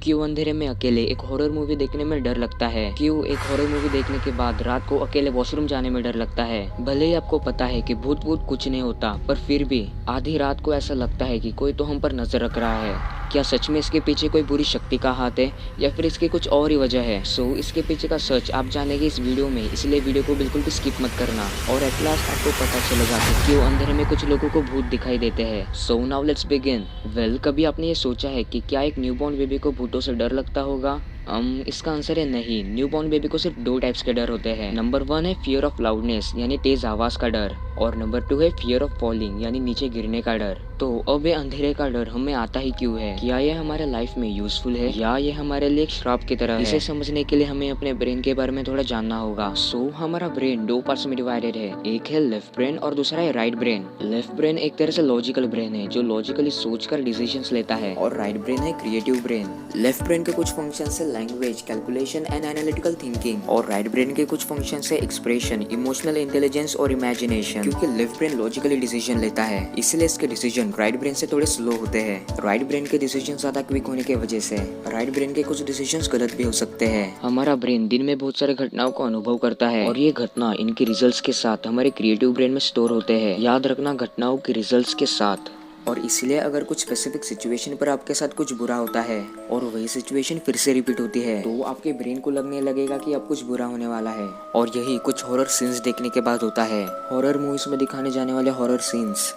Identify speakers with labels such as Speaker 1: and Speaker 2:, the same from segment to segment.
Speaker 1: क्यों अंधेरे में अकेले एक हॉरर मूवी देखने में डर लगता है? क्यों एक हॉरर मूवी देखने के बाद रात को अकेले वॉशरूम जाने में डर लगता है? भले ही आपको पता है कि भूत वूत कुछ नहीं होता, पर फिर भी आधी रात को ऐसा लगता है कि कोई तो हम पर नजर रख रहा है। क्या सच में इसके पीछे कोई बुरी शक्ति का हाथ है या फिर इसकी कुछ और ही वजह है? सो इसके पीछे का सच आप जानेंगे इस वीडियो में, इसलिए वीडियो को बिल्कुल भी स्किप मत करना। और एट लास्ट आपको पता चलेगा कि क्यों अंधेरे में कुछ लोगों को भूत दिखाई देते हैं। So now let's begin. Well, कभी आपने ये सोचा है कि क्या एक न्यूबॉर्न बेबी को भूतों से डर लगता होगा? इसका आंसर है नहीं। न्यूबॉर्न बेबी को सिर्फ दो टाइप्स के डर होते हैं। नंबर 1 है फियर ऑफ लाउडनेस यानी तेज आवाज का डर, और नंबर 2 है फियर ऑफ फॉलिंग यानी नीचे गिरने का डर। तो अब ये अंधेरे का डर हमें आता ही क्यों है? क्या ये हमारे लाइफ में यूजफुल है या ये हमारे लिए एक श्राप की तरह है? इसे समझने के लिए हमें अपने ब्रेन के बारे में थोड़ा जानना होगा। सो हमारा ब्रेन दो पार्ट्स में डिवाइडेड है, एक है लेफ्ट ब्रेन और दूसरा है राइट ब्रेन। लेफ्ट ब्रेन एक तरह से लॉजिकल ब्रेन है जो लॉजिकली सोचकर डिसीजंस लेता है, और राइट ब्रेन है क्रिएटिव ब्रेन। लेफ्ट ब्रेन के कुछ फंक्शंस है language, calculation and analytical thinking, और राइट ब्रेन के कुछ फंक्शंस है एक्सप्रेशन, इमोशनल इंटेलिजेंस और इमेजिनेशन। क्योंकि लेफ्ट ब्रेन लॉजिकली डिसीजन लेता है, इसलिए इसके डिसीजन राइट ब्रेन से थोड़े स्लो होते हैं। राइट ब्रेन के डिसीजन ज्यादा क्विक होने की वजह से राइट ब्रेन के कुछ डिसीजन गलत भी हो सकते हैं। हमारा ब्रेन दिन में बहुत सारे घटनाओं को अनुभव करता है, और ये घटना इनके रिजल्ट्स के साथ हमारे क्रिएटिव ब्रेन में स्टोर होते हैं। याद रखना, घटनाओं के रिजल्ट्स के साथ। और इसलिए अगर कुछ स्पेसिफिक सिचुएशन पर आपके साथ कुछ बुरा होता है और वही सिचुएशन फिर से रिपीट होती है, तो आपके ब्रेन को लगने लगेगा कि अब कुछ बुरा होने वाला है। और यही कुछ हॉरर सीन्स देखने के बाद होता है। हॉरर मूवीज में दिखाने जाने वाले हॉरर सीन्स,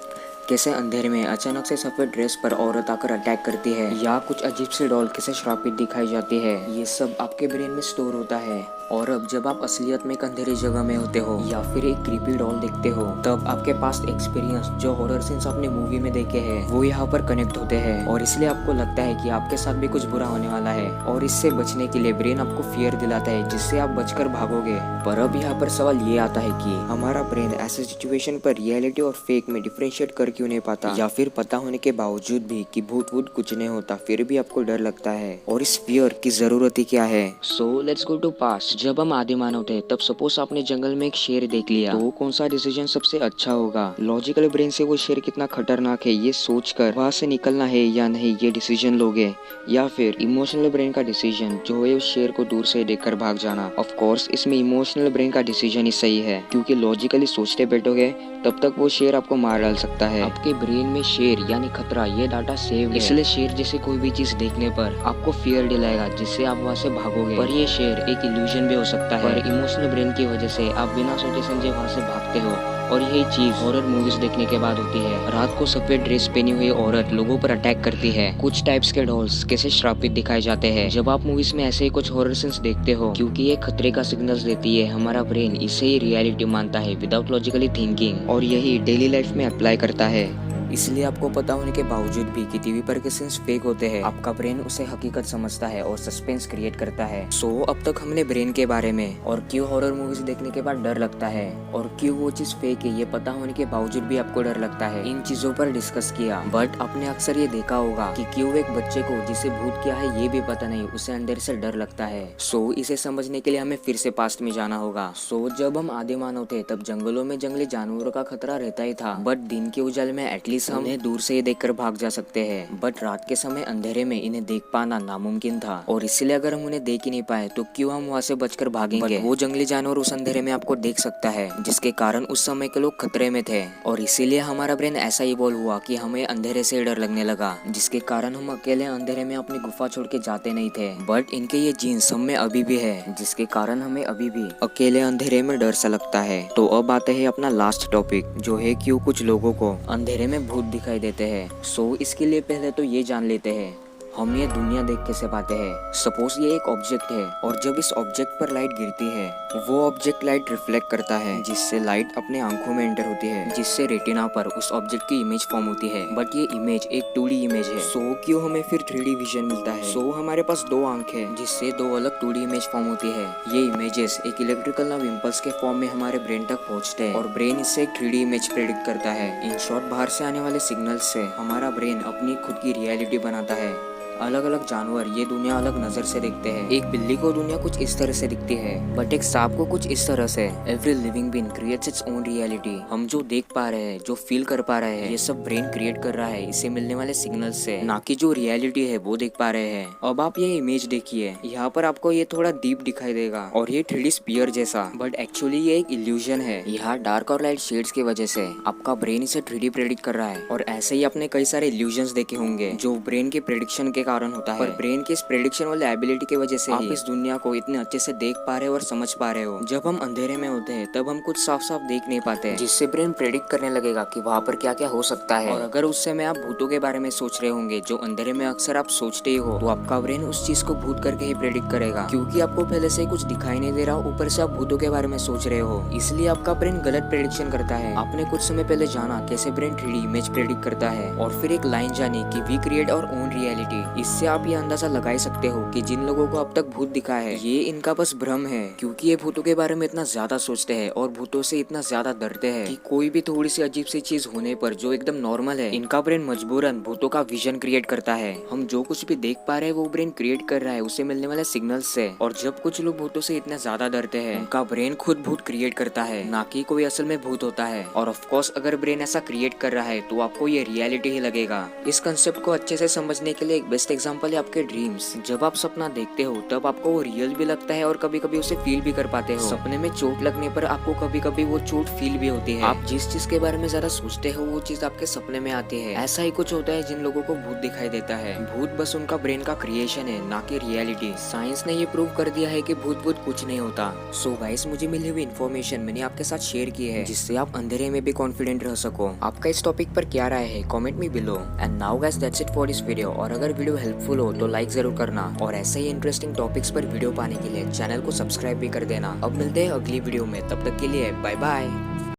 Speaker 1: कैसे अंधेरे में अचानक से सफेद ड्रेस पर औरत आकर अटैक करती है, या कुछ अजीब सी डॉल कैसे श्रापित दिखाई जाती है, ये सब आपके ब्रेन में स्टोर होता है। और अब जब आप असलियत में एक अंधेरी जगह में होते हो या फिर एक क्रीपी डॉल देखते हो, तब आपके पास एक्सपीरियंस जो हॉरर सीन्स आपने मूवी में देखे हैं वो यहाँ पर कनेक्ट होते हैं, और इसलिए आपको लगता है कि आपके साथ भी कुछ बुरा होने वाला है। और इससे बचने के लिए ब्रेन आपको फियर दिलाता है, जिससे आप बचकर भागोगे। पर अब यहाँ पर सवाल ये आता है कि हमारा ब्रेन ऐसे सिचुएशन पर रियलिटी और फेक में डिफरेंशिएट कर क्यों नहीं पाता, या फिर पता होने के बावजूद भी कि भूत वूत कुछ नहीं होता फिर भी आपको डर लगता है, और इस फियर की जरूरत ही क्या है? So let's go to past. जब हम आदि मानव थे, तब सपोज आपने जंगल में एक शेर देख लिया, तो कौन सा डिसीजन सबसे अच्छा होगा? लॉजिकल ब्रेन से वो शेर कितना खतरनाक है ये सोचकर वहां से निकलना है या नहीं ये डिसीजन लोगे, या फिर इमोशनल ब्रेन का डिसीजन जो है उस शेर को दूर से देखकर भाग जाना? ऑफ कोर्स इसमें इमोशनल ब्रेन का डिसीजन ही सही है, क्योंकि लॉजिकली सोचते बैठोगे तब तक वो शेर आपको मार डाल सकता है। आपके ब्रेन में शेर यानी खतरा ये डाटा सेव है, इसलिए शेर जैसे कोई भी चीज देखने पर आपको फियर दिलाएगा, जिससे आप वहाँ से भागोगे। पर ये शेर एक इल्यूजन भी हो सकता है, पर इमोशनल ब्रेन की वजह से आप बिना सोचे समझे वहाँ से भागते हो। और यही चीज हॉरर मूवीज देखने के बाद होती है। रात को सफेद ड्रेस पहनी हुई औरत लोगों पर अटैक करती है, कुछ टाइप्स के डॉल्स कैसे श्रापित दिखाए जाते हैं। जब आप मूवीज में ऐसे ही कुछ हॉरर सीन्स देखते हो, क्योंकि ये खतरे का सिग्नल्स देती है, हमारा ब्रेन इसे ही रियलिटी मानता है विदाउट लॉजिकली थिंकिंग, और यही डेली लाइफ में अप्लाई करता है। इसलिए आपको पता होने के बावजूद भी कि टीवी पर के सीन्स फेक होते हैं, आपका ब्रेन उसे हकीकत समझता है और सस्पेंस क्रिएट करता है। सो अब तक हमने ब्रेन के बारे में, और क्यों हॉरर मूवीज देखने के बाद डर लगता है, और क्यों वो चीज फेक है ये पता होने के बावजूद भी आपको डर लगता है, इन चीजों पर डिस्कस किया। बट आपने अक्सर ये देखा होगा कि क्यों एक बच्चे को जिसे भूत क्या है ये भी पता नहीं, उसे अंधेरे से डर लगता है। सो इसे समझने के लिए हमें फिर से पास्ट में जाना होगा। सो जब हम आदि मानव थे, तब जंगलों में जंगली जानवरों का खतरा रहता ही था, बट दिन के उजाले में एटलीस्ट हम इन्हें दूर से ही देखकर भाग जा सकते हैं। बट रात के समय अंधेरे में इन्हें देख पाना नामुमकिन था, और इसलिए अगर हम उन्हें देख ही नहीं पाए तो क्यों हम वहाँ से बचकर भागेंगे? वो जंगली जानवर उस अंधेरे में आपको देख सकता है, जिसके कारण उस समय के लोग खतरे में थे, और इसीलिए हमारा ब्रेन ऐसा ही इवॉल्व हुआ कि हमें अंधेरे से डर लगने लगा, जिसके कारण हम अकेले अंधेरे में अपनी गुफा छोड़ के जाते नहीं थे। बट इनके ये जीन्स हम में अभी भी है, जिसके कारण हमें अभी भी अकेले अंधेरे में डर सा लगता है। तो अब आते हैं अपना लास्ट टॉपिक, जो है क्यों कुछ लोगों को अंधेरे में भूत दिखाई देते हैं। सो इसके लिए पहले तो ये जान लेते हैं हम ये दुनिया देख कैसे पाते हैं। सपोज ये एक ऑब्जेक्ट है, और जब इस ऑब्जेक्ट पर लाइट गिरती है, वो ऑब्जेक्ट लाइट रिफ्लेक्ट करता है, जिससे लाइट अपने आंखों में एंटर होती है, जिससे रेटिना पर उस ऑब्जेक्ट की इमेज फॉर्म होती है। बट ये इमेज एक 2D इमेज है। सो क्यों हमें फिर 3D विजन मिलता है? सो हमारे पास दो आंख है, जिससे दो अलग 2D इमेज फॉर्म होती है। ये इमेजेस एक इलेक्ट्रिकल नर्व इम्पल्स के फॉर्म में हमारे ब्रेन तक पहुँचते हैं, और ब्रेन इससे एक 3D इमेज प्रेडिक्ट करता है। इन शॉर्ट, बाहर से आने वाले सिग्नल से हमारा ब्रेन अपनी खुद की रियलिटी बनाता है। अलग अलग जानवर ये दुनिया अलग नजर से देखते हैं। एक बिल्ली को दुनिया कुछ इस तरह से दिखती है, बट एक सांप को कुछ इस तरह से। Every living being creates its own reality. हम जो देख पा रहे हैं, जो फील कर पा रहे हैं, ये सब ब्रेन क्रिएट कर रहा है इससे मिलने वाले सिग्नल से, ना कि जो रियलिटी है वो देख पा रहे हैं। अब आप ये इमेज देखिए, यहाँ पर आपको ये थोड़ा डीप दिखाई देगा और ये 3D स्पीयर जैसा, बट एक्चुअली ये एक इल्यूजन है। यहाँ डार्क और लाइट शेड्स की वजह से आपका ब्रेन इसे 3D प्रेडिक्ट कर रहा है। और ऐसे ही आपने कई सारे इल्यूजन्स देखे होंगे जो ब्रेन के प्रेडिक्शन के कारण होता है। पर ब्रेन के इस प्रेडिक्शन वाले एबिलिटी की वजह से आप इस दुनिया को इतने अच्छे से देख पा रहे हो और समझ पा रहे हो। जब हम अंधेरे में होते हैं तब हम कुछ साफ साफ देख नहीं पाते, जिससे ब्रेन प्रेडिक्ट करने लगेगा कि वहाँ पर क्या क्या हो सकता है। और अगर उस समय आप भूतों के बारे में सोच रहे होंगे जो अंधेरे में अक्सर आप सोचते ही हो, तो आपका ब्रेन उस चीज को भूत करके ही प्रेडिक्ट करेगा, क्योंकि आपको पहले से कुछ दिखाई नहीं दे रहा, ऊपर से आप भूतों के बारे में सोच रहे हो, इसलिए आपका ब्रेन गलत प्रेडिक्शन करता है। आपने कुछ समय पहले जाना कैसे ब्रेन 3D इमेज प्रेडिक्ट करता है, और फिर एक लाइन जानी कि we create our own reality. इससे आप ये अंदाजा लगा ही सकते हो कि जिन लोगों को अब तक भूत दिखा है ये इनका बस भ्रम है, क्योंकि ये भूतों के बारे में इतना ज्यादा सोचते हैं और भूतों से इतना ज्यादा डरते हैं कि कोई भी थोड़ी सी अजीब सी चीज होने पर जो एकदम नॉर्मल है, इनका ब्रेन मजबूरन भूतों का विजन क्रिएट करता है। हम जो कुछ भी देख पा रहे हैं वो ब्रेन क्रिएट कर रहा है उसे मिलने वाले सिग्नल से। और जब कुछ लोग भूतों से इतना ज्यादा डरते हैं, उनका ब्रेन खुद भूत क्रिएट करता है, ना कि कोई असल में भूत होता है। और ऑफ कोर्स अगर ब्रेन ऐसा क्रिएट कर रहा है तो आपको ये रियलिटी ही लगेगा। इस कंसेप्ट को अच्छे से समझने के लिए एक बेस्ट एग्जांपल है आपके ड्रीम्स। जब आप सपना देखते हो तब आपको वो रियल भी लगता है और कभी कभी उसे फील भी कर पाते हो। सपने में चोट लगने पर आपको कभी कभी वो चोट फील भी होती है। आप जिस चीज के बारे में ज्यादा सोचते हो वो चीज आपके सपने में आती है। ऐसा ही कुछ होता है जिन लोगों को भूत दिखाई देता है। भूत बस उनका ब्रेन का क्रिएशन है, ना कि रियलिटी। साइंस ने ये प्रूव कर दिया है कि भूत भूत कुछ नहीं होता। सो गाइस, मुझे मिली हुई इन्फॉर्मेशन मैंने आपके साथ शेयर की है, जिससे आप अंधेरे में भी कॉन्फिडेंट रह सको। आपका इस टॉपिक पर क्या राय है कमेंट में below. And now guys that's it for this video. और अगर वीडियो हेल्पफुल हो तो लाइक जरूर करना, और ऐसे ही इंटरेस्टिंग टॉपिक्स पर वीडियो पाने के लिए चैनल को सब्सक्राइब भी कर देना। अब मिलते हैं अगली वीडियो में, तब तक के लिए बाय बाय।